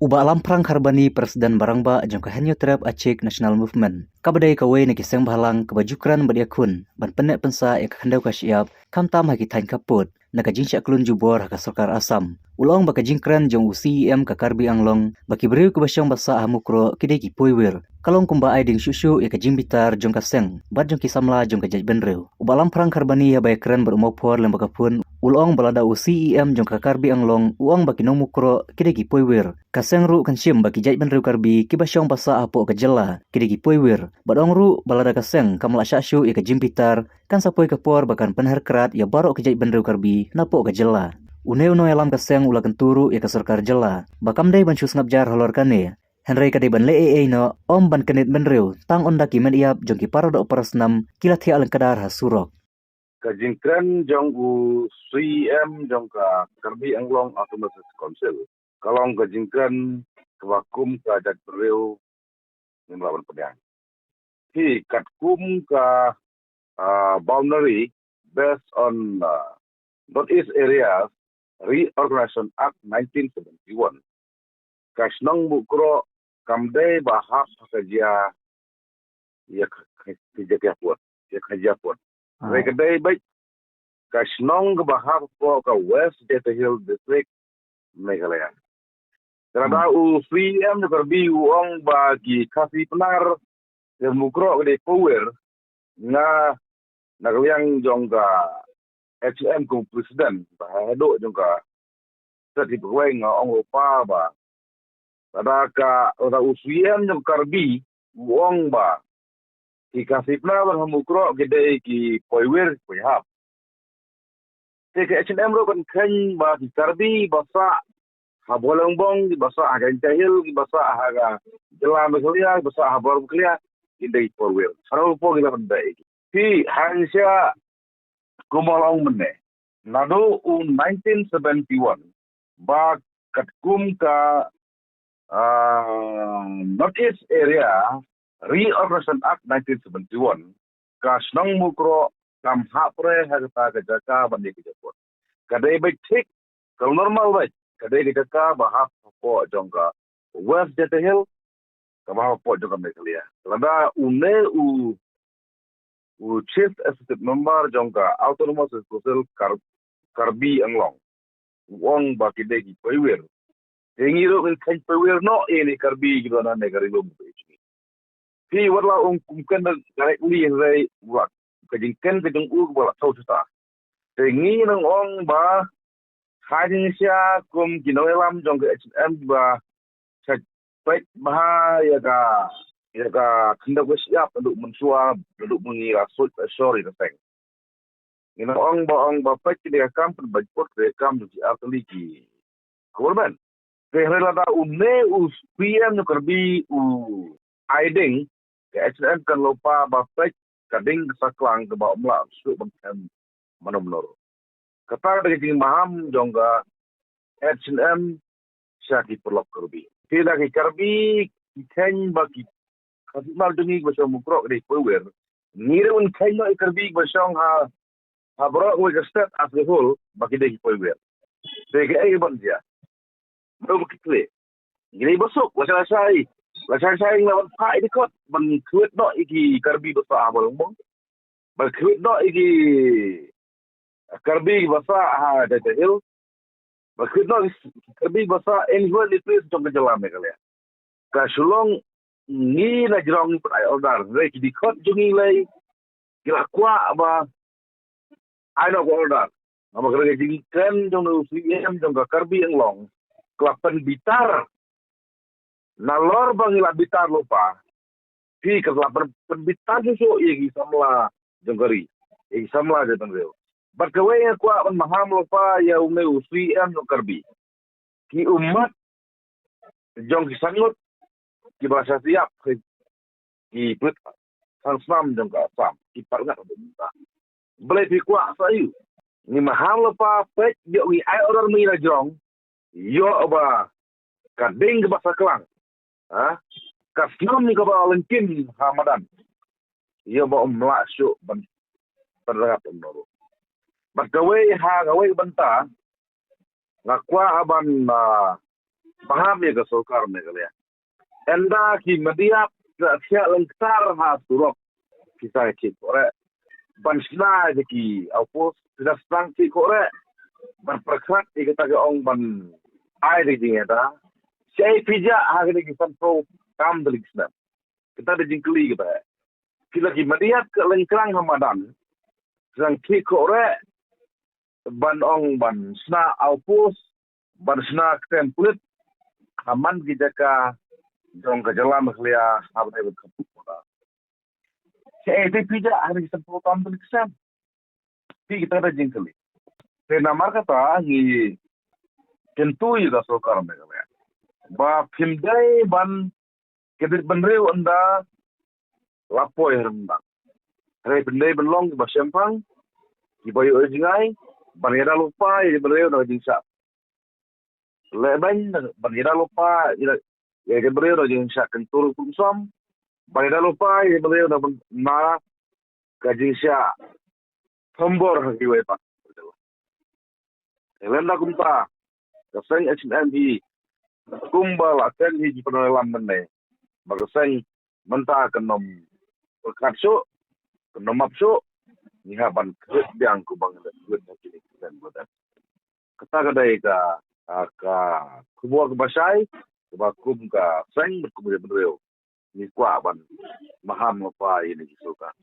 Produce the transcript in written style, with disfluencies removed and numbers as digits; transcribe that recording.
Uba alam perang karbani Presiden Barangba jangka henyo terap Aceh National Movement. Kabadai kawai na kiseng bahalang kebajukran badiakun ban penek pensa ya kehendau kasyap kam tam haki tain kaput na kajing syak kelun jubor haka Sarkar Asam. Ulong baka jingkran jong UCEM ka Karbi Anglong baki beriu kebasyong basa hamukro kidai ki poiwir. Kalong kumba ai ding syusyu ya kajing bitar jong kaseng bad jong kisamla jong kajaj benriu. Uba alam perang karbani ya bayakran berumopor lembaka pun ulong balada UCEM jong ka Karbi Anglong uang baki nomukro kidai ki poiwir. Kaseng ru kansyim baki jaj benriu karbi kibasyong basa apo kajela kidai ki poiwir. Badong ru balada kaseng kamla syasyu ya kajing bitar kan sapoi kapor bakan penher kerat ya barok kejaj benriu karbi napo kajela. Uneu alam kaseng ula kenturu ya kasarkar jela. Bakam dai bancu ngabjar holor kane. Henry kadai ban lee no om ban kenit benriu tang ondaki men iap jongki parado parasnam kilat hi alang kadar hasurok. Kajingkran jong UCM jong ka Karbi Anglong Autonomous Council. Kalong kajingkran kewakum ka jat beriu melawan pedang. Hi katkum ka boundary based on Northeast Areas Reorganization Act 1971. Kasnong bukro kamdai bahak kerja ya kerja puat ya kerja puat. Rekadai baik kasnong bahak ko ka West Jetta Hill District Meghalaya. Karena UCM Karbi uang bagi kasih penar yang mukro ke power na nagawang jongga HM kung presiden bahado jongga tadi berweng ong lupa ba pada ka ora UCM jong Karbi uang ba ikasih penar yang mukro gede ki power pihak. Ke HM ro kan kan ba ki Karbi basa habolongbong basa agan jahil basa haga jelam belia basa habor belia indai power. Sarau po gila pandai. Hi hansya kumalong mene. Nado 1971 ba katkum ka Northeast Area Reorganization Act 1971 ka snong mukro kam hapre hagta ka jaka bandi ki japot. Kadai baik tik kalau normal baik kadai ki jaka bahap po jongka West Jetta Hill ka bahap po jongka Meghalaya. Lada une Chief Executive Member jongka Autonomous Council Karbi Anglong. Wong baki degi poiwer. Tengi ro kan poiwer no ini Karbi gitu na negari lo mu. Pi warla kumkan garek uli rai wak kajingken kajing wala tau suta. Tengi nang ong ba hajing sia kum ginoelam jongka HM ba baik bahaya ka kenda ko siap untuk mensua untuk mengira sorry the thing ong ba pek dia kam perbajpot dia kam di atliki korban kehela da une PM no Karbi aiding ke HM kan lupa ba pek kading saklang ke ba umla su bangkan manomnor kata da jing maham jongga HM syaki perlok Karbi tidak ke Karbi ken bagi kasi mal dungi basyo mukro de power nire un kaino Karbi basyong ha bro we state as the whole baki de power de ai ban dia do bukit ngiri basok wasa sai lawan pa idikot ban kuat no iki Karbi basa abalong ban kuat no iki Karbi basa ha de hill ban kuat no Karbi basa anywhere it is jong jalan Meghalaya ka sulong ni na jirong per ai order rek di kot jungi lai kila kwa ba ai no order nama kerja jing kan jong UCM jong Karbi Anglong kelapan bitar na lor bangila bitar lupa pi ke kelapan bitar so igi samla jonggari igi samla jatang reo berkawai kwa ban maham lupa ya ume UCM jong Karbi ki umat jong sangut ki bahasa siap ki put sang jong ka sam ki parngat minta boleh pikwa sayu ni mahal pa pek yo wi ai order mi la jong yo ba kading ke bahasa kelang kasnom ni ka ba lengkin Hamadan yo ba mlasyu ban terhadap noro bagawai ha gawai banta ngakwa aban paham ya ke sokar ne kale enda ki media sia lengkar ha surok kita ki ore bansna je ki opos sudah strang ki ore berperkrat kita ke ong ban ai de ding eta sei pija ha ki san pro kam de lisna kita de jingkli kita kila ki media ke lengkrang hamadan sang ki ore ban ong ban sna opos ban sna template haman kita ka jong ka jalan khlia habne bet khapuk pora se ete pija hari sampo tam tu kisam ti kita da jingkali te namar kata ni tentu ida sokar me gale ba phimdai ban kedit banreu anda lapoy rendang re bendai benlong ba sempang ki bayu jingai ban era lupa i banreu na jingsa leban ban era lupa ya ke beliau dah jeung sak kentur kumsom pada lupa ya beliau dah na kajing sia tombor hagi we pak elenda kumpa kaseng HMD kumbal aten hi penelan menne bagaseng menta kenom katsu kenom apsu ni haban biang ku bang duit haki dan bodan kata kadai ka kubur ke basai bakum ka seng berkumur bendreu ni kwa ban maham apa ini suka